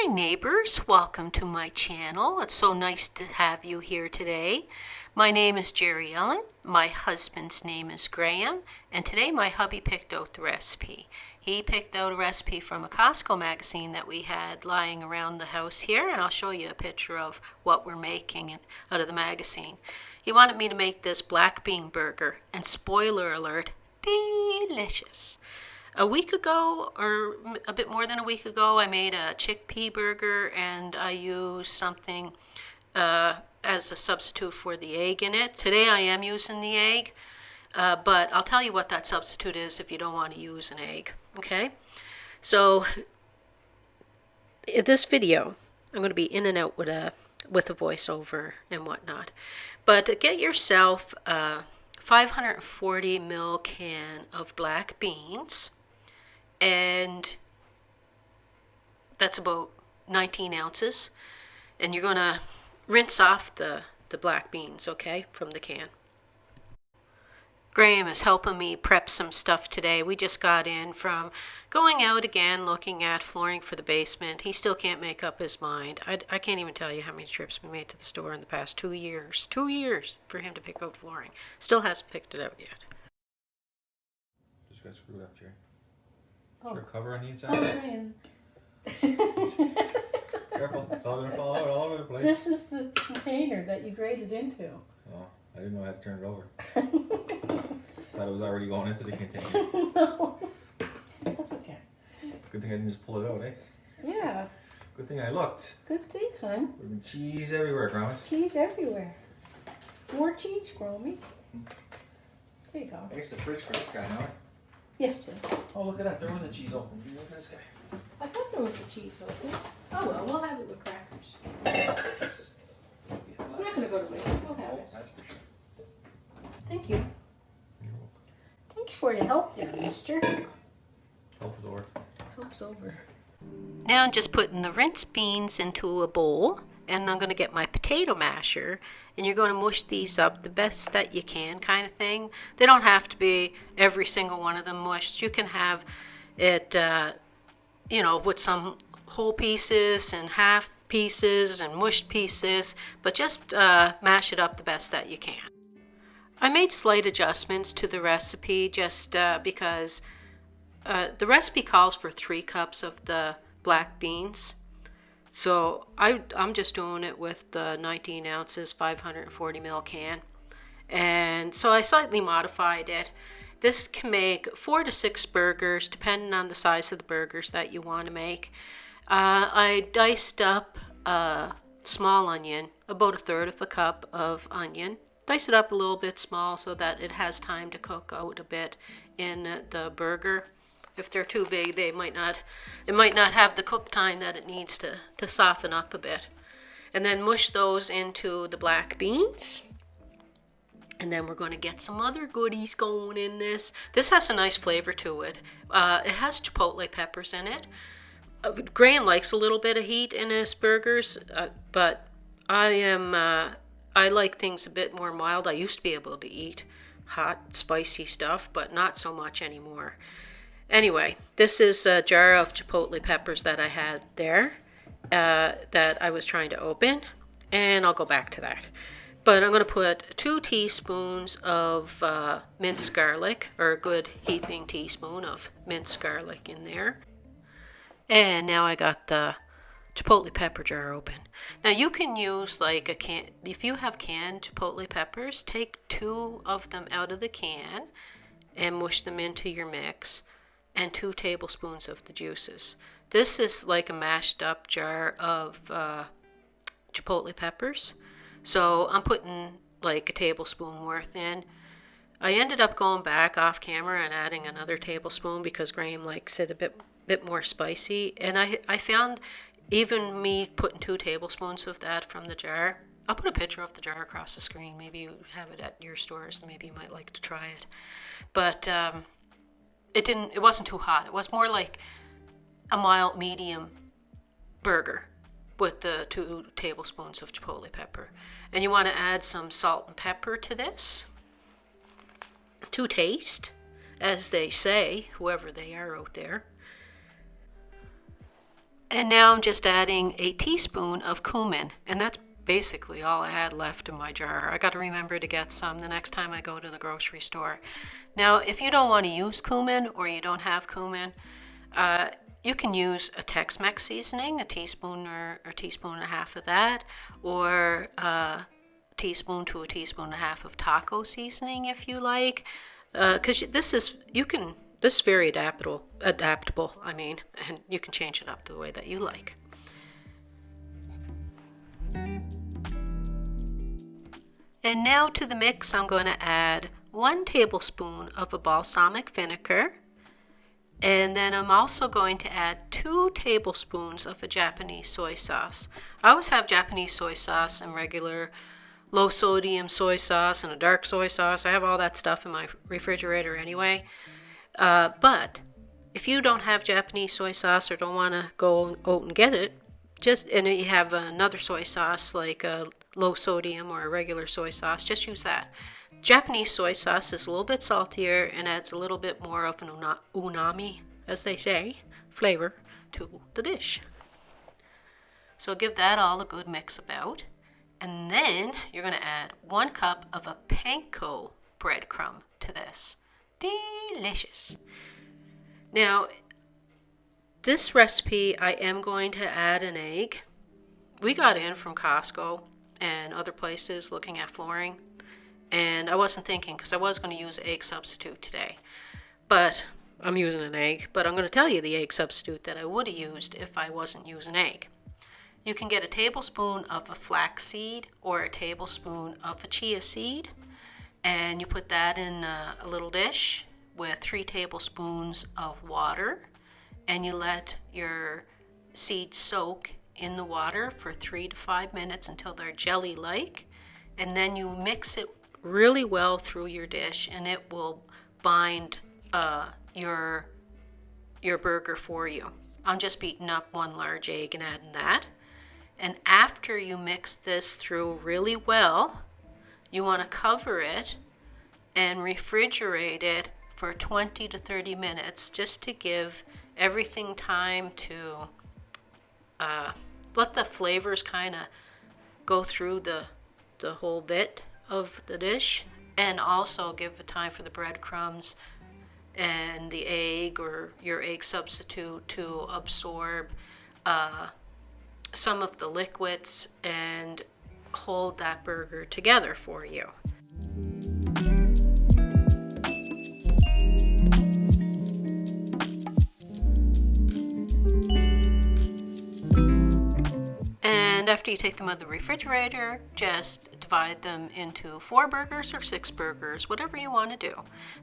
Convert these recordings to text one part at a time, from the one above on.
Hi neighbors, welcome to my channel. It's so nice to have you here today. My name is Jerry Ellen, my husband's name is Graham, and today my hubby picked out the recipe. He picked out a recipe from a Costco magazine that we had lying around the house here, and I'll show you a picture of what we're making out of the magazine. He wanted me to make this black bean burger, and spoiler alert, delicious. A week ago, or a bit more than a week ago, I made a chickpea burger, and I used something as a substitute for the egg in it. Today I am using the egg, but I'll tell you what that substitute is if you don't want to use an egg, okay? So, in this video, I'm going to be in and out with a voiceover and whatnot. But get yourself a 540 ml can of black beans, and that's about 19 ounces, and you're going to rinse off the black beans, okay, from the can. Graham is helping me prep some stuff today. We just got in from going out again, looking at flooring for the basement. He still can't make up his mind. I can't even tell you how many trips we made to the store in the past 2 years. 2 years for him to pick out flooring. Still hasn't picked it out yet. Just got screwed up, Jerry. Oh. Is there a cover on the inside? Oh, Careful, it's all going to fall out all over the place. this is the container that you grated into. Oh, I didn't know I had to turn it over. Thought it was already going into the container. No, that's okay. Good thing I didn't just pull it out, eh? Yeah, Good thing I looked. good thing, hon. There's been cheese everywhere, Grandma. Cheese everywhere. More cheese, Gromies. There you go. I guess the fridge for this guy now. Yes, please. Oh, look at that. There was a cheese open. Look at this guy. I thought there was a cheese open. Oh well, we'll have it with crackers. It's not going to go to waste. We'll have it. That's for sure. Thank you. Thanks for the help there, mister. Help is over. Help's over. Now I'm just putting the rinsed beans into a bowl, and I'm going to get my potato masher, and you're going to mush these up the best that you can, kind of thing. They don't have to be every single one of them mushed. You can have it, with some whole pieces and half pieces and mushed pieces, but just mash it up the best that you can. I made slight adjustments to the recipe just because the recipe calls for 3 cups of the black beans. So I'm just doing it with the 19 ounces, 540 ml can. And so I slightly modified it. This can make 4 to 6 burgers, depending on the size of the burgers that you want to make. I diced up a small onion, about 1/3 of a cup of onion. Dice it up a little bit small so that it has time to cook out a bit in the burger. If they're too big, it might not have the cook time that it needs to soften up a bit. And then mush those into the black beans. And then we're going to get some other goodies going in this. This has a nice flavor to it. It has chipotle peppers in it. Graham likes a little bit of heat in his burgers, but I like things a bit more mild. I used to be able to eat hot, spicy stuff, but not so much anymore. Anyway, this is a jar of chipotle peppers that I had there that I was trying to open, and I'll go back to that. But I'm going to put 2 teaspoons of minced garlic, or a good heaping teaspoon of minced garlic in there. And now I got the chipotle pepper jar open. Now you can use like a can, if you have canned chipotle peppers, take 2 of them out of the can and mush them into your mix, and 2 tablespoons of the juices. This is like a mashed up jar of chipotle peppers. So I'm putting like a tablespoon worth in. I ended up going back off camera and adding another tablespoon because Graham likes it a bit more spicy. And I found even me putting 2 tablespoons of that from the jar. I'll put a picture of the jar across the screen. Maybe you have it at your stores. Maybe you might like to try it. But it wasn't too hot. It was more like a mild medium burger with the 2 tablespoons of chipotle pepper. And you want to add some salt and pepper to this to taste, as they say, whoever they are out there. And now I'm just adding a teaspoon of cumin, and that's basically all I had left in my jar. I got to remember to get some the next time I go to the grocery store. Now, if you don't want to use cumin or you don't have cumin, you can use a Tex-Mex seasoning, a teaspoon or teaspoon and a half of that, or a teaspoon to a teaspoon and a half of taco seasoning if you like. Because this is very adaptable. And you can change it up the way that you like. And now to the mix, I'm going to add 1 tablespoon of a balsamic vinegar. And then I'm also going to add 2 tablespoons of a Japanese soy sauce. I always have Japanese soy sauce and regular low sodium soy sauce and a dark soy sauce. I have all that stuff in my refrigerator anyway. But if you don't have Japanese soy sauce or don't want to go out and get it, and you have another soy sauce like a low sodium or a regular soy sauce, just use that. Japanese soy sauce is a little bit saltier and adds a little bit more of an umami, as they say, flavor to the dish. So give that all a good mix about. And then you're going to add 1 cup of a Panko breadcrumb to this. Delicious. Now, this recipe I am going to add an egg. We got in from Costco and other places looking at flooring, and I wasn't thinking because I was going to use egg substitute today, but I'm using an egg. But I'm going to tell you the egg substitute that I would have used if I wasn't using egg. You can get a tablespoon of a flaxseed or a tablespoon of a chia seed, and you put that in a little dish with 3 tablespoons of water, and you let your seeds soak in the water for 3 to 5 minutes until they're jelly-like, and then you mix it really well through your dish, and it will bind your burger for you. I'm just beating up 1 large egg and adding that. And after you mix this through really well, you want to cover it and refrigerate it for 20 to 30 minutes just to give everything time to let the flavors kind of go through the whole bit of the dish, and also give the time for the breadcrumbs and the egg or your egg substitute to absorb some of the liquids and hold that burger together for you. And after you take them out of the refrigerator, just divide them into 4 burgers or 6 burgers, whatever you want to do.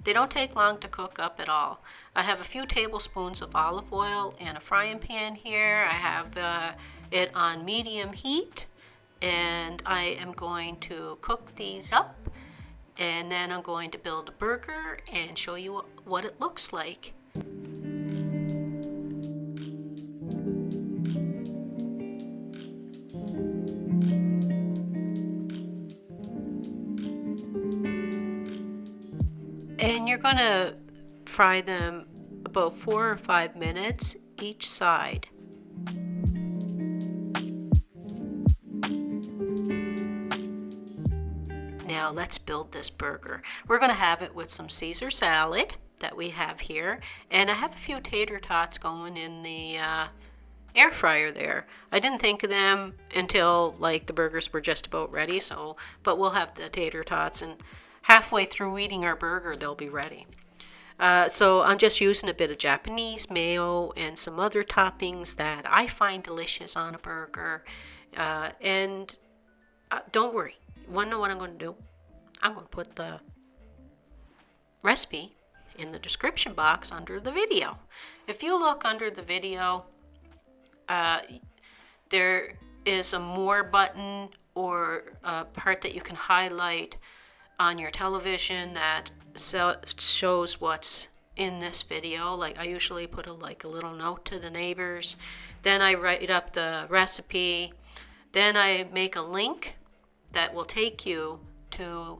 They don't take long to cook up at all. I have a few tablespoons of olive oil in a frying pan here. I have it on medium heat, and I am going to cook these up, and then I'm going to build a burger and show you what it looks like. And you're going to fry them about 4 or 5 minutes each side. Now let's build this burger. We're going to have it with some Caesar salad that we have here, and I have a few tater tots going in the air fryer there. I didn't think of them until like the burgers were just about ready, but we'll have the tater tots, and halfway through eating our burger they'll be ready. So I'm just using a bit of Japanese mayo and some other toppings that I find delicious on a burger. And don't worry, you want to know what I'm going to do? I'm going to put the recipe in the description box under the video. If you look under the video, there is a more button or a part that you can highlight on your television that shows what's in this video. Like I usually put a little note to the neighbors. Then I write up the recipe. Then I make a link that will take you to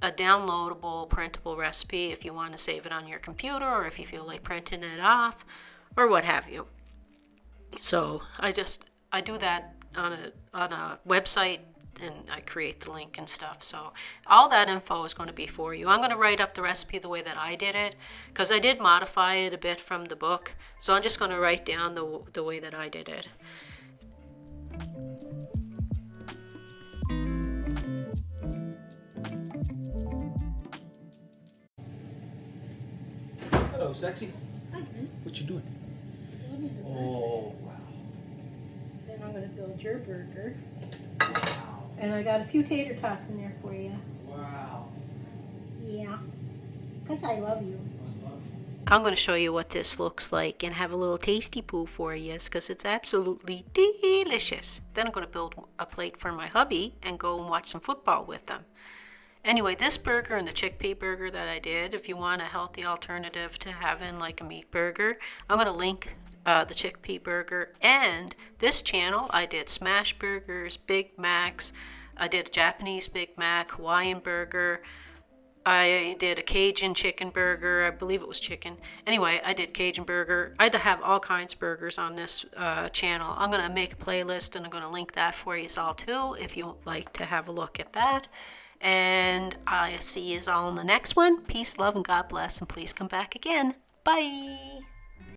a downloadable printable recipe if you want to save it on your computer, or if you feel like printing it off, or what have you. So I do that on a website, and I create the link and stuff. So all that info is going to be for you. I'm going to write up the recipe the way that I did it, because I did modify it a bit from the book. So I'm just going to write down the way that I did it. Hello, sexy. What you doing? Oh, wow. Then I'm gonna build your burger. Wow. And I got a few tater tots in there for you. Wow. Yeah. Because I love you. I'm going to show you what this looks like and have a little tasty poo for you, because it's absolutely delicious. Then I'm going to build a plate for my hubby and go and watch some football with them. Anyway, this burger and the chickpea burger that I did, if you want a healthy alternative to having like a meat burger, I'm going to link the chickpea burger. And this channel, I did smash burgers, Big Macs, I did a Japanese Big Mac, Hawaiian burger, I did a Cajun chicken burger. I believe it was chicken. Anyway, I did Cajun burger. I have all kinds of burgers on this channel. I'm going to make a playlist, and I'm going to link that for you all too, if you would like to have a look at that. And I'll see you all in the next one. Peace, love, and God bless. And please come back again. Bye.